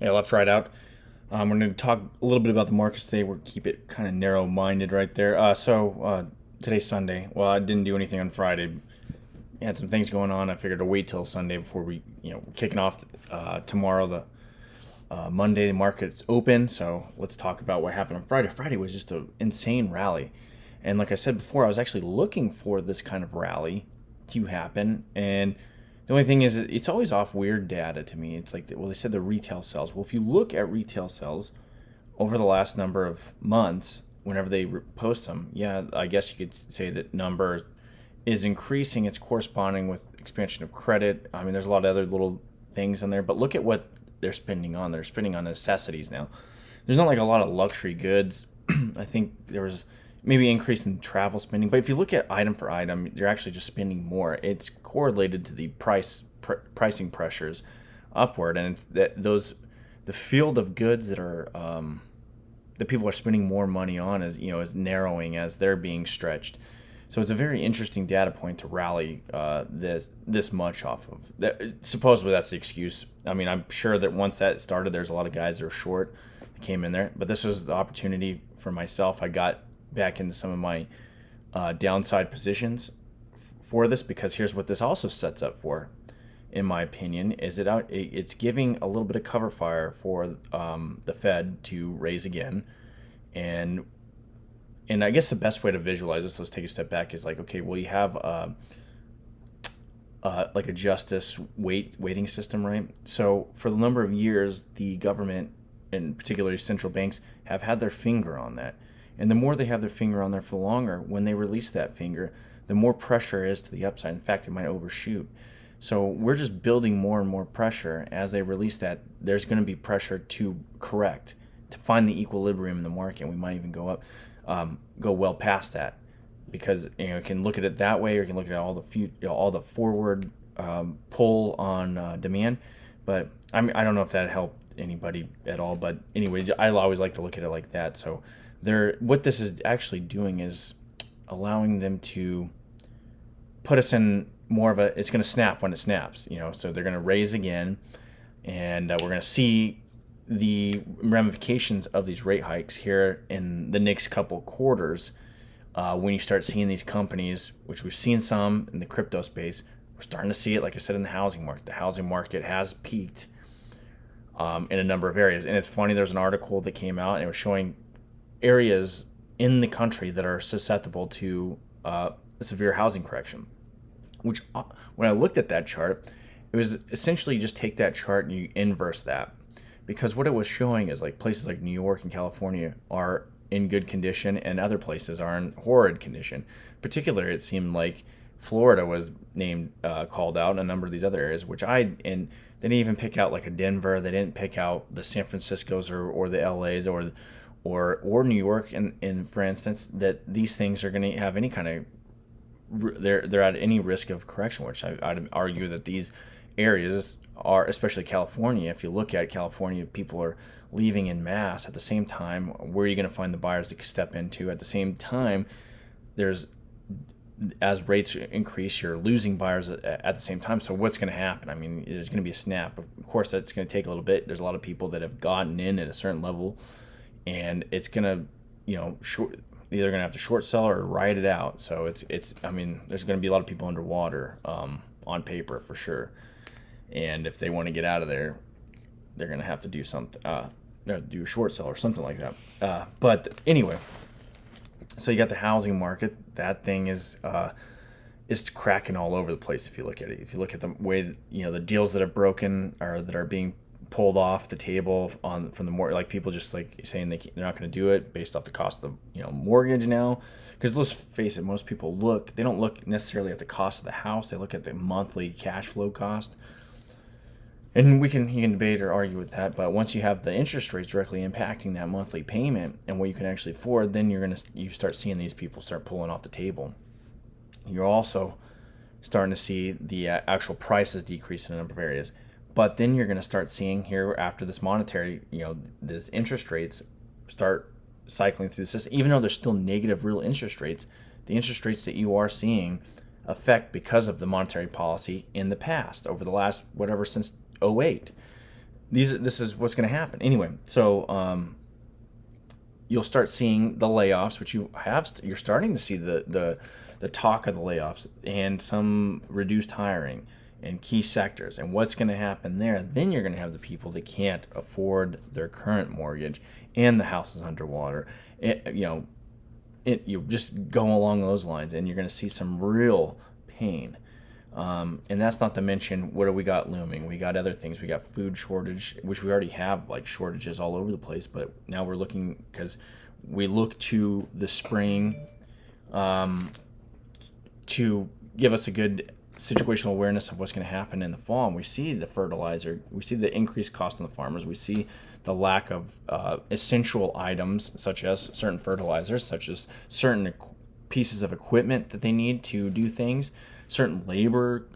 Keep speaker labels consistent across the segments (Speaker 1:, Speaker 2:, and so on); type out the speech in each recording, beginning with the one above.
Speaker 1: Yeah, left, right, out. We're going to talk a little bit about the markets today. We'll keep it kind of narrow-minded right there. Today's Sunday. Well, I didn't do anything on Friday. I had some things going on. I figured to wait till Sunday before we're kicking off tomorrow. The Monday, the market's open. So let's talk about what happened on Friday. Friday was just an insane rally. And like I said before, I was actually looking for this kind of rally to happen. And the only thing is, it's always off weird data to me. It's like, well, they said the retail sales. Well, if you look at retail sales over the last number of months, whenever they post them, yeah, I guess you could say that number is increasing. It's corresponding with expansion of credit. I mean, there's a lot of other little things in there, but look at what they're spending on. They're spending on necessities now. There's not like a lot of luxury goods. I think there was maybe increase in travel spending, but if you look at item for item, they're actually just spending more. It's correlated to the pricing pressures upward, and the field of goods that are that people are spending more money on is narrowing as they're being stretched. So it's a very interesting data point to rally this much off of. Supposedly that's the excuse. I mean, I'm sure that once that started, there's a lot of guys that are short that came in there, but this was the opportunity for myself. I got back into some of my downside positions for this, because here's what this also sets up for, in my opinion, is it's giving a little bit of cover fire for the Fed to raise again. And I guess the best way to visualize this, let's take a step back, is like, okay, well, you have like a justice weighting system, right? So for the number of years, the government, and particularly central banks, have had their finger on that. And the more they have their finger on there for longer, when they release that finger, the more pressure is to the upside. In fact, it might overshoot. So we're just building more and more pressure. As they release that, there's going to be pressure to correct, to find the equilibrium in the market. We might even go up, go well past that, because you can look at it that way, or you can look at all the forward pull on demand. But I don't know if that helped anybody at all. But anyway, I always like to look at it like that. So what this is actually doing is allowing them to put us in more of it's going to snap when it snaps, so they're going to raise again, and we're going to see the ramifications of these rate hikes here in the next couple quarters. When you start seeing these companies, which we've seen some in the crypto space, we're starting to see it, like I said, in the housing market. The housing market has peaked in a number of areas. And it's funny, there's an article that came out, and it was showing areas in the country that are susceptible to a severe housing correction, which when I looked at that chart, it was essentially just take that chart and you inverse that, because what it was showing is like places like New York and California are in good condition and other places are in horrid condition. Particularly, it seemed like Florida was called out, and a number of these other areas, and they didn't even pick out like a Denver. They didn't pick out the San Franciscos or the LAs or New York, and for instance, that these things are going to have any kind of they're at any risk of correction, which I'd argue that these areas are, especially California. If you look at California, people are leaving in mass. At the same time, where are you going to find the buyers to step into? At the same time, as rates increase, you're losing buyers at the same time. So what's going to happen? I mean, there's going to be a snap. Of course, that's going to take a little bit. There's a lot of people that have gotten in at a certain level, and it's going to, either going to have to short sell or ride it out. So I mean, there's going to be a lot of people underwater on paper for sure. And if they want to get out of there, they're going to have to do something, do a short sell or something like that. But anyway, so you got the housing market. That thing is cracking all over the place. If you look at it, if you look at the way the deals that have broken or that are being pulled off the table from the like people just like saying they're not going to do it based off the cost of mortgage now. Because let's face it, most people they don't look necessarily at the cost of the house. They look at the monthly cash flow cost. And you can debate or argue with that, but once you have the interest rates directly impacting that monthly payment and what you can actually afford, then you start seeing these people start pulling off the table. You're also starting to see the actual prices decrease in a number of areas. But then you're going to start seeing here after this this interest rates start cycling through the system. Even though there's still negative real interest rates, the interest rates that you are seeing affect because of the monetary policy in the past over the last since '08. this is what's going to happen anyway. So you'll start seeing the layoffs, which you're starting to see the talk of the layoffs and some reduced hiring in key sectors. And what's going to happen there? Then you're going to have the people that can't afford their current mortgage and the house is underwater. You just go along those lines, and you're going to see some real pain. And that's not to mention what do we got looming. We got other things. We got food shortage, which we already have like shortages all over the place. But now we're looking, because we look to the spring to give us a good situational awareness of what's going to happen in the fall. And we see the fertilizer, we see the increased cost on the farmers, we see the lack of essential items such as certain fertilizers, such as certain pieces of equipment that they need to do things, certain labor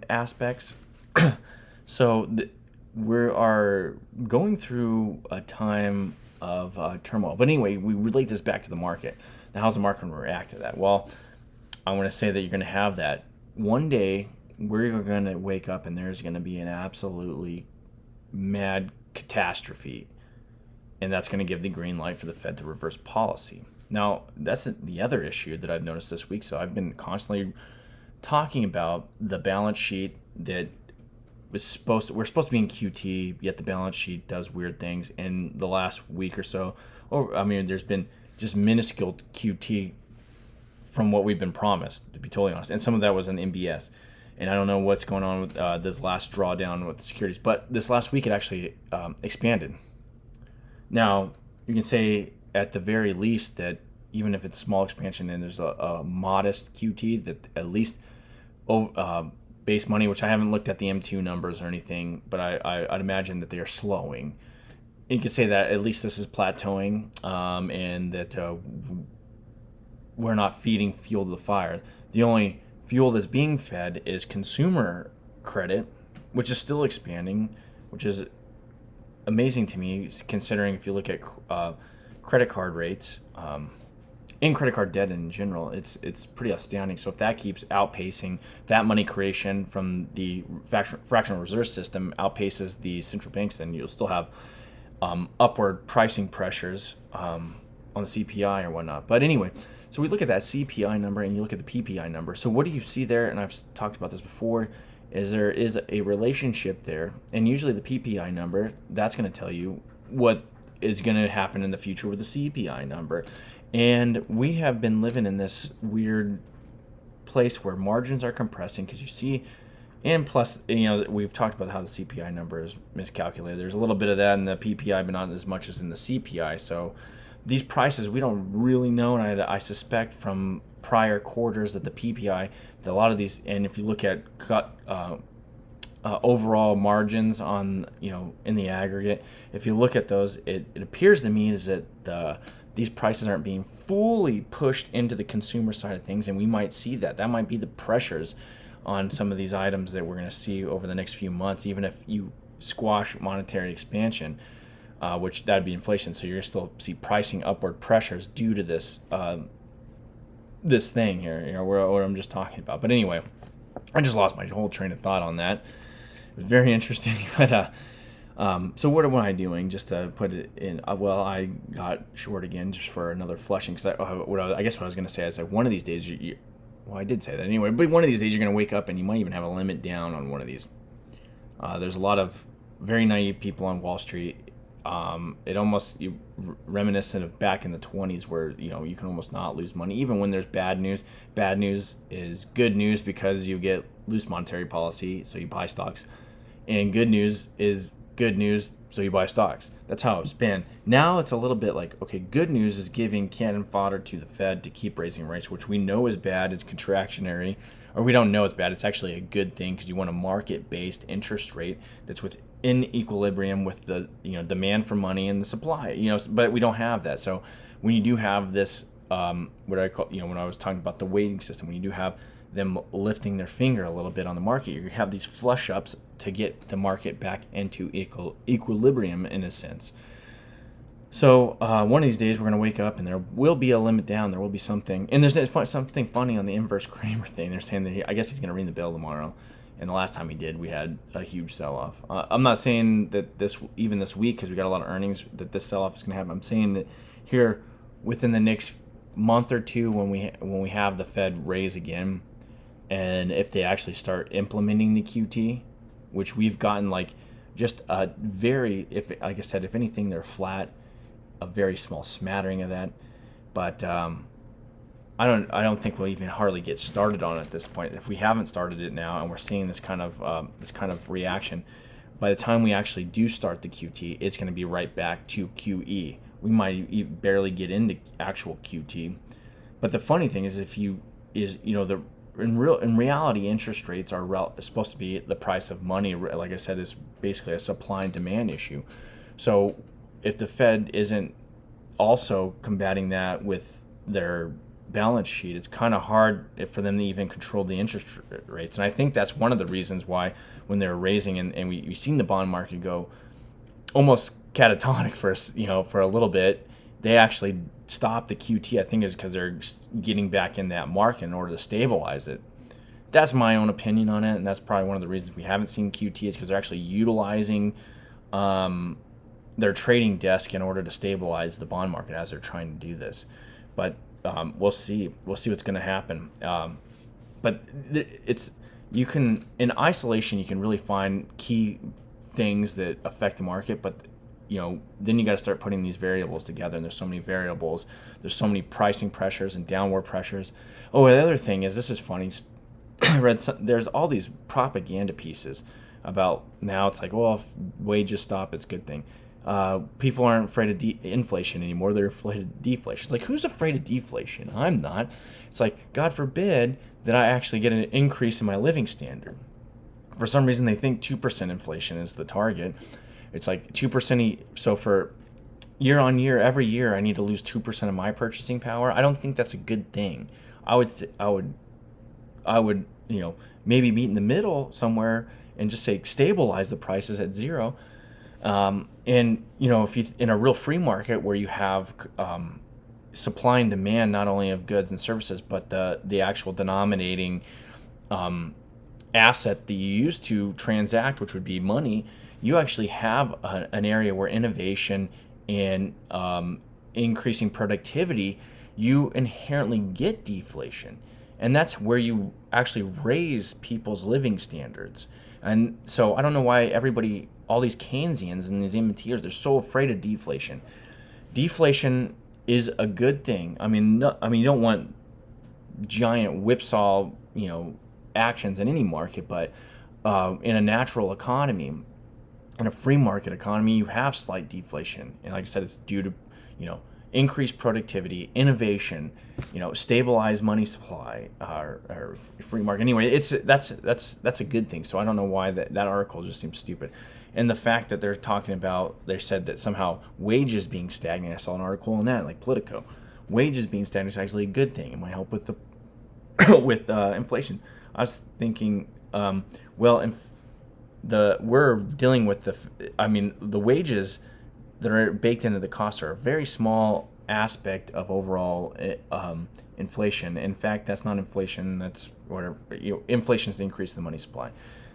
Speaker 1: aspects. So we are going through a time of turmoil. But anyway, we relate this back to the market. Now, how's the market going to react to that? Well, I want to say that you're going to have that. One day, we're going to wake up and there's going to be an absolutely mad catastrophe. And that's going to give the green light for the Fed to reverse policy. Now, that's the other issue that I've noticed this week. So I've been constantly talking about the balance sheet that we're supposed to be in QT, yet the balance sheet does weird things. In the last week or so, there's been just minuscule QT from what we've been promised, to be totally honest. And some of that was an MBS. And I don't know what's going on with this last drawdown with the securities. But this last week, it actually expanded. Now, you can say at the very least that even if it's small expansion and there's a modest QT, that at least base money, which I haven't looked at the M2 numbers or anything, but I'd imagine that they are slowing. You can say that at least this is plateauing, and that we're not feeding fuel to the fire. The only fuel that's being fed is consumer credit, which is still expanding, which is amazing to me, considering if you look at credit card rates and credit card debt in general, it's pretty astounding. So if that keeps outpacing, that money creation from the fractional reserve system outpaces the central banks, then you'll still have upward pricing pressures on the CPI or whatnot. But anyway, so we look at that CPI number and you look at the PPI number. So what do you see there? And I've talked about this before, is there is a relationship there. And usually the PPI number, that's going to tell you what is going to happen in the future with the CPI number. And we have been living in this weird place where margins are compressing, because you see, and plus, we've talked about how the CPI number is miscalculated. There's a little bit of that in the PPI, but not as much as in the CPI. So these prices, we don't really know, and I suspect from prior quarters that the PPI, that a lot of these, and if you look at overall margins on, in the aggregate, if you look at those, it appears to me is that these prices aren't being fully pushed into the consumer side of things, and we might see that. That might be the pressures on some of these items that we're going to see over the next few months, even if you squash monetary expansion. Which that'd be inflation. So you're going to still see pricing upward pressures due to this this thing here, what I'm just talking about. But anyway, I just lost my whole train of thought on that. It was very interesting. But so what am I doing? Just to put it in, well, I got short again just for another flushing. Because I guess what I was going to say is that one of these days, well, I did say that anyway, but one of these days you're going to wake up and you might even have a limit down on one of these. There's a lot of very naive people on Wall Street. It almost reminiscent of back in the 20s where you can almost not lose money even when there's bad news. Bad news is good news because you get loose monetary policy, so you buy stocks, and good news is good news, so you buy stocks. That's how it's been. Now it's a little bit like, okay, good news is giving cannon fodder to the Fed to keep raising rates, which we know is bad. It's contractionary, or we don't know it's bad. It's actually a good thing because you want a market-based interest rate that's in equilibrium with the demand for money and the supply. But we don't have that. So when you do have this, what I call when I was talking about the weighting system, when you do have them lifting their finger a little bit on the market, you have these flush ups to get the market back into equilibrium in a sense. So one of these days we're going to wake up and there will be a limit down. There will be something. And there's something funny on the inverse Kramer thing. They're saying that I guess he's going to ring the bell tomorrow. And the last time he did, we had a huge sell-off. I'm not saying that this week, because we got a lot of earnings, that this sell-off is going to happen. I'm saying that here within the next month or two, when we have the Fed raise again, and if they actually start implementing the QT, which we've gotten like just a very, if like I said, if anything, they're flat, a very small smattering of that. But I don't think we'll even hardly get started on it at this point. If we haven't started it now, and we're seeing this kind of reaction, by the time we actually do start the QT, it's going to be right back to QE. We might barely get into actual QT. But the funny thing is, in reality, interest rates are supposed to be the price of money. Like I said, is basically a supply and demand issue. So if the Fed isn't also combating that with their balance sheet, it's kind of hard for them to even control the interest rates. And I think that's one of the reasons why when they're raising and we've seen the bond market go almost catatonic for a little bit, they actually stopped the QT. I think is because they're getting back in that market in order to stabilize it. That's my own opinion on it, and that's probably one of the reasons we haven't seen QT is because they're actually utilizing their trading desk in order to stabilize the bond market as they're trying to do this. But we'll see what's going to happen. But you can, in isolation, you can really find key things that affect the market, but then you got to start putting these variables together, and there's so many variables. There's so many pricing pressures and downward pressures. Oh, the other thing is, this is funny. I read there's all these propaganda pieces about now it's like, well, if wages stop, it's a good thing. People aren't afraid of inflation anymore. They're afraid of deflation. It's like, who's afraid of deflation? I'm not. It's like, God forbid that I actually get an increase in my living standard. For some reason, they think 2% inflation is the target. It's like 2%. So for year on year, every year, I need to lose 2% of my purchasing power. I don't think that's a good thing. I would, maybe meet in the middle somewhere and just say stabilize the prices at zero. And if you in a real free market where you have supply and demand not only of goods and services, but the actual denominating asset that you use to transact, which would be money, you actually have an area where innovation and increasing productivity, you inherently get deflation. And that's where you actually raise people's living standards. And so I don't know why all these Keynesians and these MMTers, they're so afraid of deflation. Deflation is a good thing. You don't want giant whipsaw, actions in any market, but in a natural economy, in a free market economy, you have slight deflation. And like I said, it's due to, increased productivity, innovation, stabilized money supply, or free market. Anyway, that's a good thing. So I don't know why that article just seems stupid. And the fact that they said that somehow wages being stagnant. I saw an article on that, like Politico. Wages being stagnant is actually a good thing. It might help with with inflation. I was thinking, we're dealing with the wages that are baked into the cost are a very small aspect of overall inflation. In fact, that's not inflation. That's whatever. Inflation is the increase in the money supply.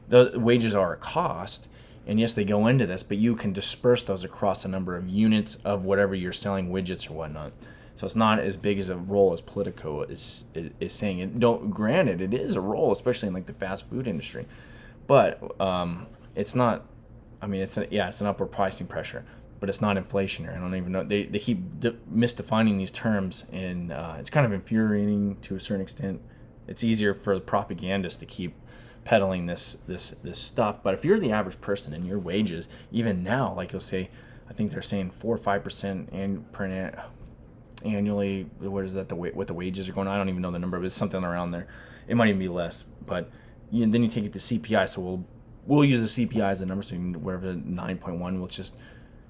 Speaker 1: The wages are a cost. And yes, they go into this, but you can disperse those across a number of units of whatever you're selling, widgets or whatnot. So it's not as big as a role as Politico is saying. Granted, it is a role, especially in like the fast food industry, but it's not. It's an upward pricing pressure, but it's not inflationary. I don't even know. They keep misdefining these terms, and it's kind of infuriating to a certain extent. It's easier for the propagandists to keep peddling this stuff. But if you're the average person and your wages, even now, like you'll say, I think they're saying 4 or 5% annually. What is that? What the wages are going? I don't even know the number, but it's something around there. It might even be less. But then you take it to CPI. So we'll use the CPI as a number. So whatever 9.1,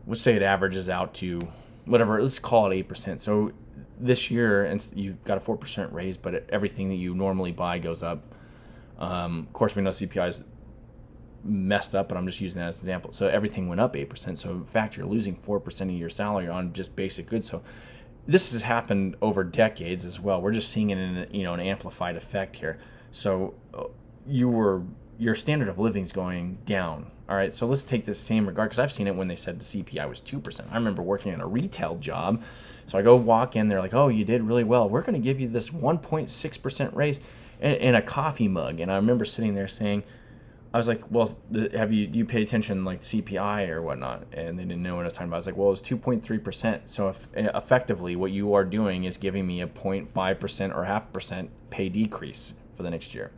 Speaker 1: let's say it averages out to whatever. Let's call it 8%. So this year, and you've got a 4% raise, but everything that you normally buy goes up. Of course, we know CPI is messed up, but I'm just using that as an example. So everything went up 8%. So in fact, you're losing 4% of your salary on just basic goods. So this has happened over decades as well. We're just seeing it in an amplified effect here. So you were your standard of living is going down. All right, so let's take this same regard, because I've seen it when they said the CPI was 2%. I remember working in a retail job, so I go walk in, they're like, "Oh, you did really well. We're going to give you this 1.6% raise in a coffee mug." And I remember sitting there saying, I was like, "Well, do you pay attention like CPI or whatnot?" And they didn't know what I was talking about. I was like, "Well, it's 2.3%. So effectively, what you are doing is giving me a 0.5% or 0.5% pay decrease for the next year."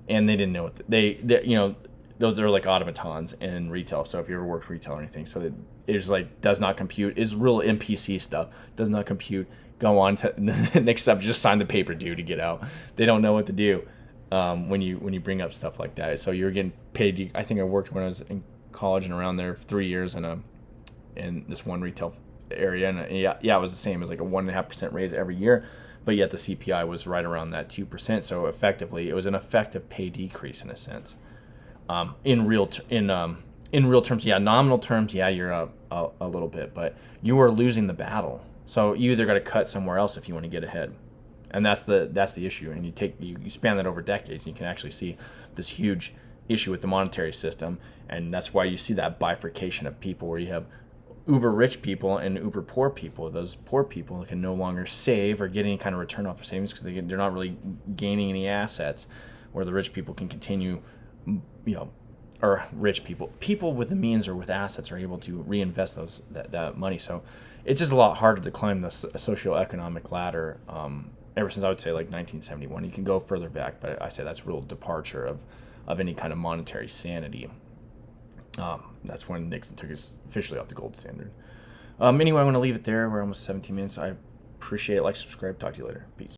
Speaker 1: And they didn't know what they those are like automatons in retail. So if you ever worked retail or anything, so it's like does not compute, is real NPC stuff, does not compute. Go on to the next step, just sign the paper due to get out. They don't know what to do when you bring up stuff like that. So you're getting paid. I think I worked when I was in college and around there for 3 years in this one retail area, and yeah, it was the same. It was like a 1.5% raise every year, but yet the CPI was right around that 2%. So effectively, it was an effective pay decrease in a sense. In real terms, yeah, nominal terms, yeah, you're up a little bit, but you are losing the battle. So you either got to cut somewhere else if you want to get ahead, and that's the issue. And you span that over decades, and you can actually see this huge issue with the monetary system, and that's why you see that bifurcation of people where you have uber rich people and uber poor people. Those poor people can no longer save or get any kind of return off of savings because they're not really gaining any assets, where the rich people can continue, or rich people with the means or with assets are able to reinvest that money. So it's just a lot harder to climb the socioeconomic ladder. Ever since I would say like 1971, you can go further back, but I say that's real departure of any kind of monetary sanity. That's when Nixon took us officially off the gold standard. Anyway, I want to leave it there. We're almost 17 minutes. I appreciate it. Like, subscribe. Talk to you later. Peace.